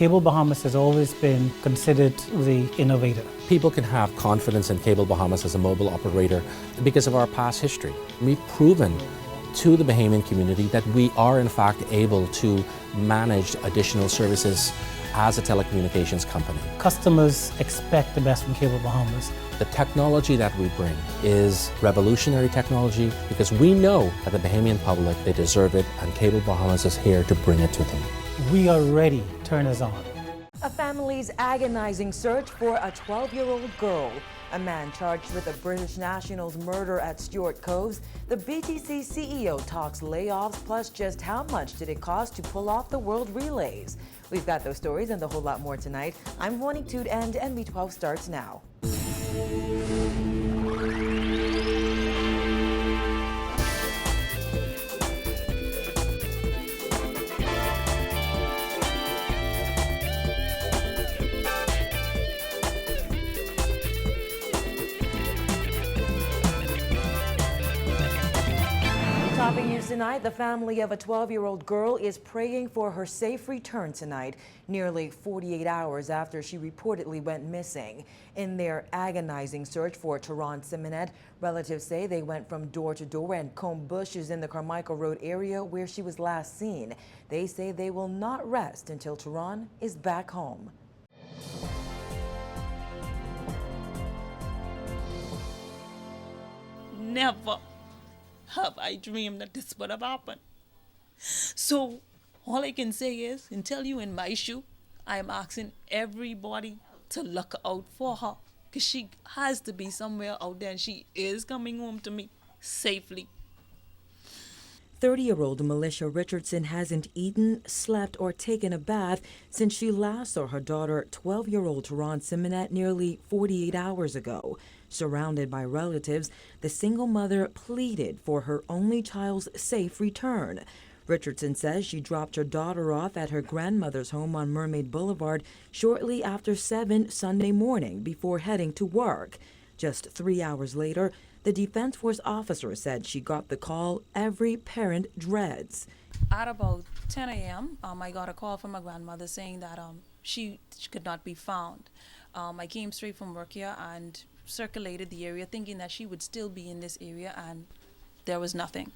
Cable Bahamas has always been considered the innovator. People can have confidence in Cable Bahamas as a mobile operator because of our past history. We've proven to the Bahamian community that we are in fact able to manage additional services as a telecommunications company. Customers expect the best from Cable Bahamas. The technology that we bring is revolutionary technology because we know that the Bahamian public, they deserve it, and Cable Bahamas is here to bring it to them. We are ready. Turn us on. A family's agonizing search for a 12-year-old girl. A man charged with a British national's murder at Stewart Coves. The BTC CEO talks layoffs, plus just how much did it cost to pull off the World Relays. We've got those stories and a whole lot more tonight. I'm Juanitude and NB12 starts now. Topping news tonight, the family of a 12-year-old girl is praying for her safe return tonight, nearly 48 hours after she reportedly went missing. In their agonizing search for Tehran Simonet, relatives say they went from door to door and combed bushes in the Carmichael Road area where she was last seen. They say they will not rest until Tehran is back home. Never have I dreamed that this would have happened. So all I can say is, until you in my shoe, I am asking everybody to look out for her, because she has to be somewhere out there and she is coming home to me safely. 30-year-old Militia Richardson hasn't eaten, slept, or taken a bath since she last saw her daughter, 12-year-old Tehran Simonet, nearly 48 hours ago. Surrounded by relatives, the single mother pleaded for her only child's safe return. Richardson says she dropped her daughter off at her grandmother's home on Mermaid Boulevard shortly after 7 Sunday morning before heading to work. Just 3 hours later, the Defense Force officer said she got the call every parent dreads. At about 10 a.m., I got a call from my grandmother saying that she could not be found. I came straight from work here and circulated the area thinking that she would still be in this area, and there was nothing.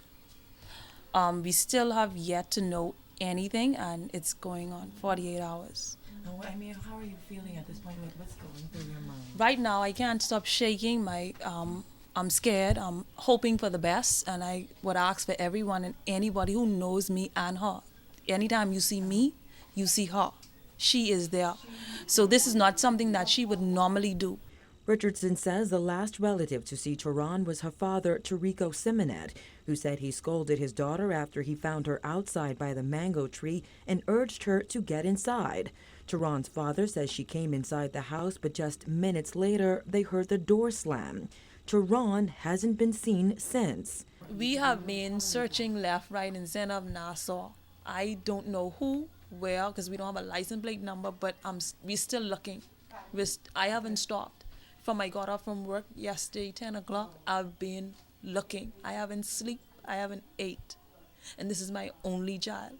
We still have yet to know anything, and it's going on 48 hours. I mean, how are you feeling at this point? Like, what's going through your mind? Right now, I can't stop shaking. I'm scared. I'm hoping for the best, and I would ask for everyone and anybody who knows me and her. Anytime you see me, you see her. She is there. So this is not something that she would normally do. Richardson says the last relative to see Tehran was her father, Tarico Simonet, who said he scolded his daughter after he found her outside by the mango tree and urged her to get inside. Tehran's father says she came inside the house, but just minutes later, they heard the door slam. Tehran hasn't been seen since. We have been searching left, right, and center of Nassau. I don't know who, where, because we don't have a license plate number, but we're still looking. I haven't stopped. From I got off from work yesterday, 10 o'clock, I've been looking. I haven't slept, I haven't ate. And this is my only child.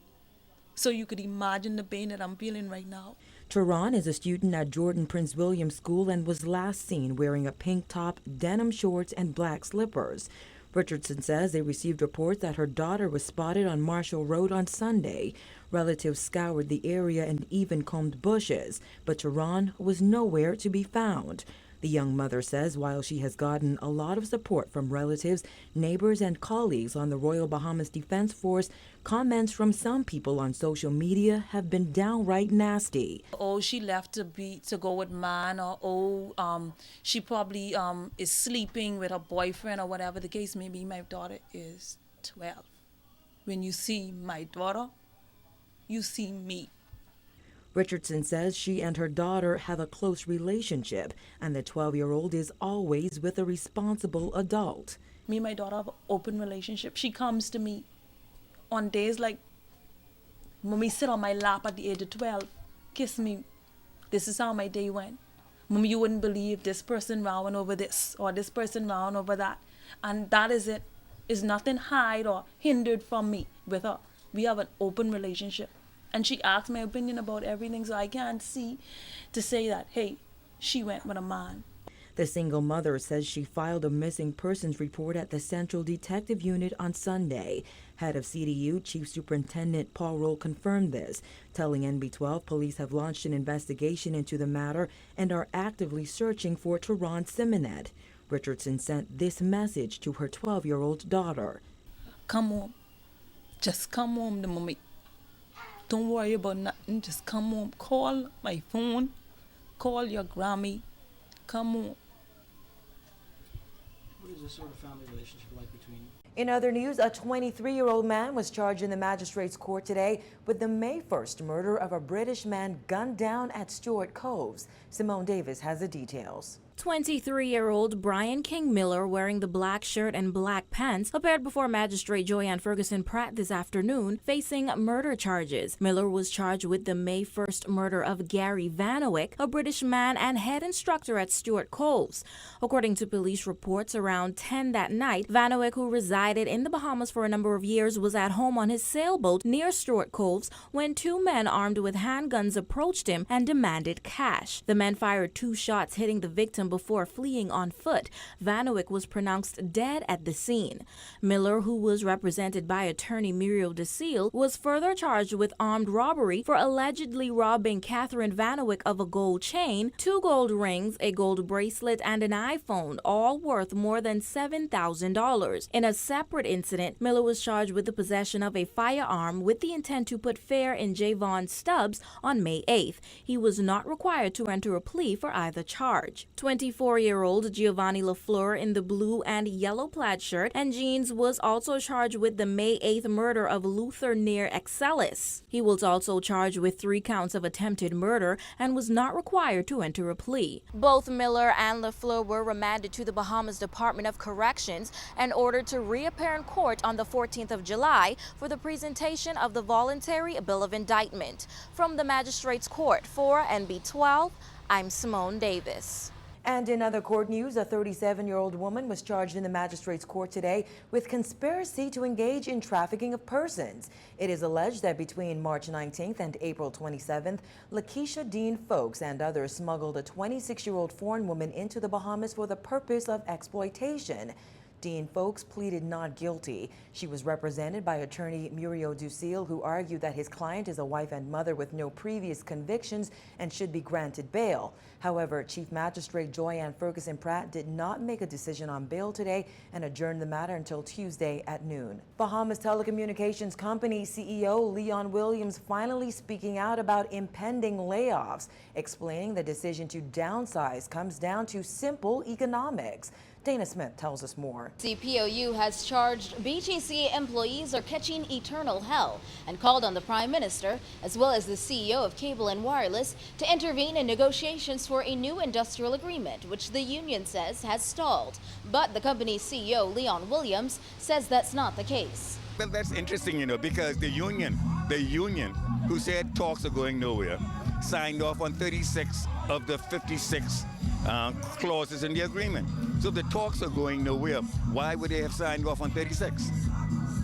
So you could imagine the pain that I'm feeling right now. Tehran is a student at Jordan Prince William School and was last seen wearing a pink top, denim shorts, and black slippers. Richardson says they received reports that her daughter was spotted on Marshall Road on Sunday. Relatives scoured the area and even combed bushes, but Tehran was nowhere to be found. The young mother says while she has gotten a lot of support from relatives, neighbors, and colleagues on the Royal Bahamas Defense Force, comments from some people on social media have been downright nasty. Oh, she left to go with man, or she probably is sleeping with her boyfriend, or whatever the case may be. My daughter is 12. When you see my daughter, you see me. Richardson says she and her daughter have a close relationship, and the 12-year-old is always with a responsible adult. Me and my daughter have an open relationship. She comes to me on days like Mommy sit on my lap at the age of 12, kiss me. This is how my day went. Mommy, you wouldn't believe this person round over this, or this person round over that. And that is it. Is nothing hide or hindered from me with her. We have an open relationship. And she asked my opinion about everything, so I can't see to say that, hey, she went with a man. The single mother says she filed a missing persons report at the Central Detective Unit on Sunday. Head of CDU, Chief Superintendent Paul Roll, confirmed this, telling NB12 police have launched an investigation into the matter and are actively searching for Teron Simonet. Richardson sent this message to her 12-year-old daughter. Come home. Just come home the moment. Don't worry about nothing. Just come home. Call my phone. Call your Grammy. Come home. What is the sort of family relationship like between you? In other news, a 23-year-old man was charged in the magistrate's court today with the May 1st murder of a British man gunned down at Stewart Coves. Simone Davis has the details. 23-year-old Brian King Miller, wearing the black shirt and black pants, appeared before Magistrate Joyanne Ferguson Pratt this afternoon, facing murder charges. Miller was charged with the May 1st murder of Gary Vanowick, a British man and head instructor at Stewart Coves. According to police reports, around 10 that night, Vanowick, who resided in the Bahamas for a number of years, was at home on his sailboat near Stewart Coves when two men armed with handguns approached him and demanded cash. The men fired 2 shots, hitting the victim before fleeing on foot. Vanowick was pronounced dead at the scene. Miller, who was represented by attorney Muriel DeSeal, was further charged with armed robbery for allegedly robbing Catherine Vanowick of a gold chain, 2 gold rings, a gold bracelet, and an iPhone, all worth more than $7,000. In a separate incident, Miller was charged with the possession of a firearm with the intent to put fear in Javon Stubbs on May 8th. He was not required to enter a plea for either charge. 24-year-old Giovanni LaFleur in the blue and yellow plaid shirt and jeans was also charged with the May 8th murder of Luther near Excellis. He was also charged with 3 counts of attempted murder and was not required to enter a plea. Both Miller and LaFleur were remanded to the Bahamas Department of Corrections and ordered to reappear in court on the 14th of July for the presentation of the voluntary bill of indictment. From the Magistrates Court for NB12, I'm Simone Davis. And in other court news, a 37-year-old woman was charged in the magistrate's court today with conspiracy to engage in trafficking of persons. It is alleged that between March 19th and April 27th, Lakeisha Dean Folks and others smuggled a 26-year-old foreign woman into the Bahamas for the purpose of exploitation. Dean Folks pleaded not guilty. She was represented by attorney Muriel DeSeal, who argued that his client is a wife and mother with no previous convictions and should be granted bail. However, Chief Magistrate Joyanne Ferguson Pratt did not make a decision on bail today and adjourned the matter until Tuesday at noon. Bahamas Telecommunications Company CEO Leon Williams finally speaking out about impending layoffs, explaining the decision to downsize comes down to simple economics. Dana Smith tells us more. CPOU has charged BTC employees are catching eternal hell and called on the Prime Minister, as well as the CEO of Cable and Wireless, to intervene in negotiations for a new industrial agreement, which the union says has stalled. But the company's CEO, Leon Williams, says that's not the case. Well, that's interesting, because the union who said talks are going nowhere, signed off on 36 of the 56 clauses in the agreement. So if the talks are going nowhere, why would they have signed off on 36?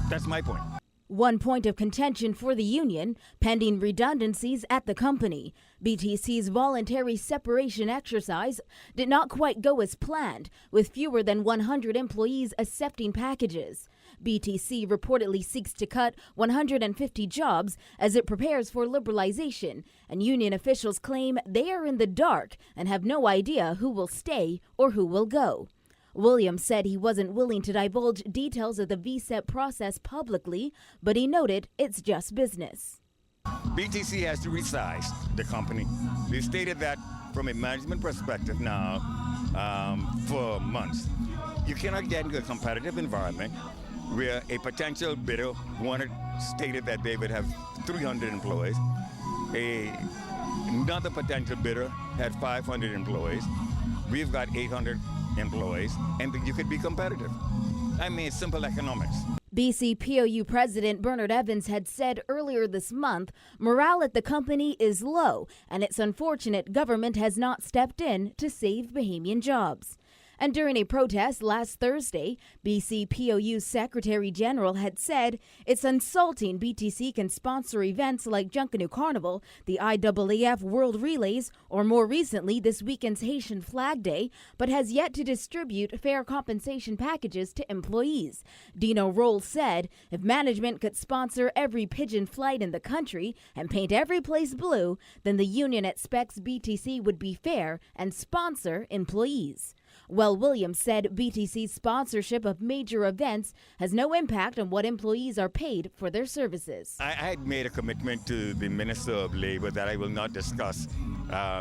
That's my point. One point of contention for the union, pending redundancies at the company. BTC's voluntary separation exercise did not quite go as planned, with fewer than 100 employees accepting packages. BTC reportedly seeks to cut 150 jobs as it prepares for liberalization, and union officials claim they are in the dark and have no idea who will stay or who will go. Williams said he wasn't willing to divulge details of the VSEP process publicly, but he noted it's just business. BTC has to resize the company. They've stated that from a management perspective now for months. You cannot get into a competitive environment where a potential bidder stated that they would have 300 employees. Another potential bidder had 500 employees. We've got 800 employees, and you could be competitive. I mean, it's simple economics. BCPOU President Bernard Evans had said earlier this month morale at the company is low, and it's unfortunate government has not stepped in to save Bahamian jobs. And during a protest last Thursday, BC POU Secretary General had said it's insulting BTC can sponsor events like Junkanoo Carnival, the IAAF World Relays, or more recently this weekend's Haitian Flag Day, but has yet to distribute fair compensation packages to employees. Dino Roll said if management could sponsor every pigeon flight in the country and paint every place blue, then the union expects BTC would be fair and sponsor employees. Well, Williams said BTC's sponsorship of major events has no impact on what employees are paid for their services. I had made a commitment to the Minister of Labor that I will not discuss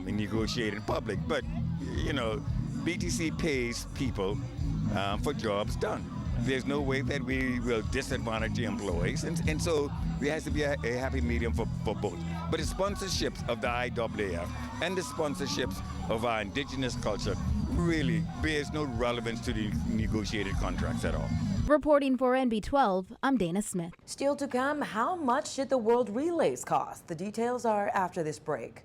in negotiating in public, but, you know, BTC pays people for jobs done. There's no way that we will disadvantage the employees, and so there has to be a happy medium for both. But the sponsorships of the IAAF and the sponsorships of our indigenous culture really bears no relevance to the negotiated contracts at all. Reporting for NB12, I'm Dana Smith. Still to come, how much did the World Relays cost? The details are after this break.